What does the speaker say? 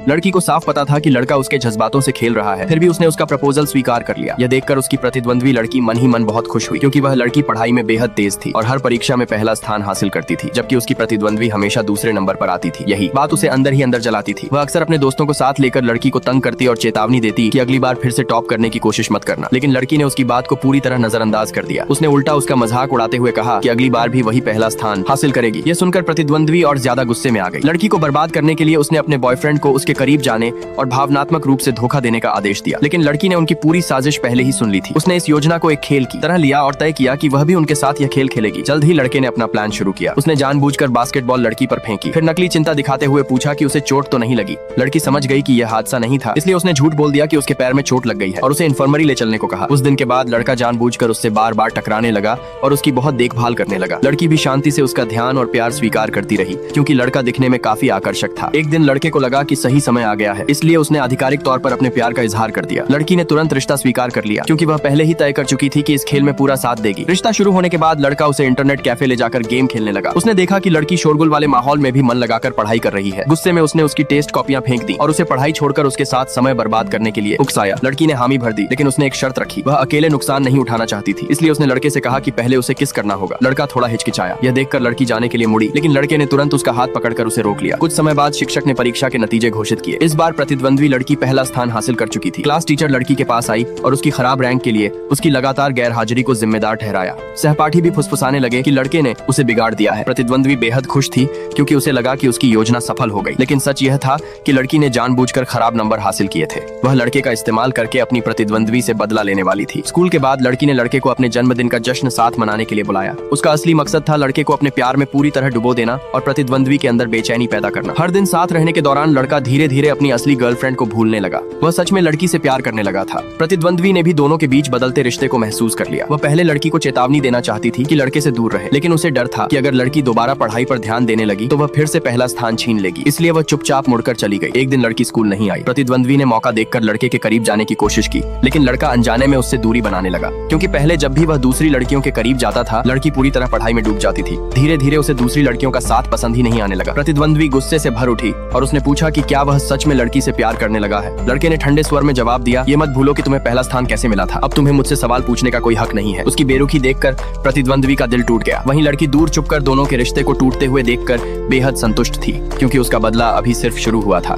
लड़की को साफ पता था कि लड़का उसके जज्बातों से खेल रहा है, फिर भी उसने उसका प्रपोजल स्वीकार कर लिया। यह देखकर उसकी प्रतिद्वंद्वी लड़की मन ही मन बहुत खुश हुई, क्योंकि वह लड़की पढ़ाई में बेहद तेज थी और हर परीक्षा में पहला स्थान हासिल करती थी, जबकि उसकी प्रतिद्वंद्वी हमेशा दूसरे नंबर पर आती थी। यही बात उसे अंदर ही अंदर जलाती थी। वह अक्सर अपने दोस्तों को साथ लेकर लड़की को तंग करती और चेतावनी देती कि अगली बार फिर से टॉप करने की कोशिश मत करना, लेकिन लड़की ने उसकी बात को पूरी तरह नजरअंदाज कर दिया। उसने उल्टा उसका मजाक उड़ाते हुए कहा कि अगली बार भी वही पहला स्थान हासिल करेगी। यह सुनकर प्रतिद्वंद्वी और ज्यादा गुस्से में आ गई। लड़की को बर्बाद करने के लिए उसने अपने बॉयफ्रेंड को उसके करीब जाने और भावनात्मक रूप से धोखा देने का आदेश दिया, लेकिन लड़की ने उनकी पूरी साजिश पहले ही सुन ली थी। उसने इस योजना को एक खेल की तरह लिया और तय किया कि वह भी उनके साथ यह खेल खेलेगी। जल्द ही लड़के ने अपना प्लान शुरू किया। उसने जानबूझकर बास्केटबॉल लड़की पर फेंकी, फिर नकली चिंता दिखाते हुए पूछा कि उसे चोट तो नहीं लगी। लड़की समझ गई कि यह हादसा नहीं था, इसलिए उसने झूठ बोल दिया कि उसके पैर में चोट लग गई है और उसे इन्फर्मरी ले चलने को कहा। उस दिन के बाद लड़का जानबूझकर उससे बार बार टकराने लगा और उसकी बहुत देखभाल करने लगा। लड़की भी शांति से उसका ध्यान और प्यार स्वीकार करती रही, क्योंकि लड़का दिखने में काफी आकर्षक था। एक दिन लड़के को लगा कि सही समय आ गया है, इसलिए उसने आधिकारिक तौर पर अपने प्यार का इजहार कर दिया। लड़की ने तुरंत रिश्ता स्वीकार कर लिया, क्योंकि वह पहले ही तय कर चुकी थी कि इस खेल में पूरा साथ देगी। रिश्ता शुरू होने के बाद लड़का उसे इंटरनेट कैफे ले जाकर गेम खेलने लगा। उसने देखा कि लड़की शोरगुल वाले माहौल में भी मन लगाकर पढ़ाई कर रही है। गुस्से में उसने उसकी टेस्ट कॉपियां फेंक दी और उसे पढ़ाई छोड़कर उसके साथ समय बर्बाद करने के लिए उकसाया। लड़की ने हामी भर दी, लेकिन उसने एक शर्त रखी। वह अकेले नुकसान नहीं उठाना चाहती थी, इसलिए उसने लड़के से कहा कि पहले उसे किस करना होगा। लड़का थोड़ा हिचकिचाया। यह देखकर लड़की जाने के लिए मुड़ी, लेकिन लड़के ने तुरंत उसका हाथ पकड़कर उसे रोक लिया। कुछ समय बाद शिक्षक ने परीक्षा के नतीजे घोषित किए। इस बार प्रतिद्वंद्वी लड़की पहला स्थान हासिल कर चुकी थी। क्लास टीचर लड़की के पास आई और उसकी खराब रैंक के लिए उसकी लगातार गैर हाजिरी को जिम्मेदार ठहराया। सहपाठी भी फुसफुसाने लगे कि लड़के ने उसे बिगाड़ दिया है। प्रतिद्वंद्वी बेहद खुश थी, क्योंकि उसे लगा कि उसकी योजना सफल हो गई, लेकिन सच यह था कि लड़की ने जानबूझकर खराब नंबर हासिल किए थे। वह लड़के का इस्तेमाल करके अपनी प्रतिद्वंद्वी से बदला लेने वाली थी। स्कूल के बाद लड़की ने लड़के को अपने जन्मदिन का जश्न साथ मनाने के लिए बुलाया। उसका असली मकसद था लड़के को अपने प्यार में पूरी तरह डुबो देना और प्रतिद्वंद्वी के अंदर बेचैनी पैदा करना। हर दिन साथ रहने के दौरान लड़का धीरे धीरे अपनी असली गर्लफ्रेंड को भूलने लगा। वह सच में लड़की से प्यार करने लगा था। प्रतिद्वंद्वी ने भी दोनों के बीच बदलते रिश्ते को महसूस कर लिया। वह पहले लड़की को चेतावनी देना चाहती थी कि लड़के से दूर रहे, लेकिन उसे डर था कि अगर लड़की दोबारा पढ़ाई पर ध्यान देने लगी तो वह फिर से पहला स्थान छीन लेगी, इसलिए वह चुपचाप मुड़कर चली गई। एक दिन लड़की स्कूल नहीं आई। प्रतिद्वंद्वी ने मौका देखकर लड़के के करीब जाने की कोशिश की, लेकिन लड़का अनजाने में उससे दूरी बनाने लगा, क्योंकि पहले जब भी वह दूसरी लड़कियों के करीब जाता था, लड़की पूरी तरह पढ़ाई में डूब जाती थी। धीरे धीरे उसे दूसरी लड़कियों का साथ पसंद ही नहीं आने लगा। प्रतिद्वंद्वी गुस्से से भर उठी और उसने पूछा कि क्या वह सच में लड़की से प्यार करने लगा है। लड़के ने ठंडे स्वर में जवाब दिया, ये मत भूलो कि तुम्हें पहला स्थान कैसे मिला था। अब तुम्हें मुझसे सवाल पूछने का कोई हक नहीं है। उसकी बेरुखी देखकर प्रतिद्वंद्वी का दिल टूट गया। वहीं लड़की दूर चुपकर दोनों के रिश्ते को टूटते हुए देखकर बेहद संतुष्ट थी, क्योंकि उसका बदला अभी सिर्फ शुरू हुआ था।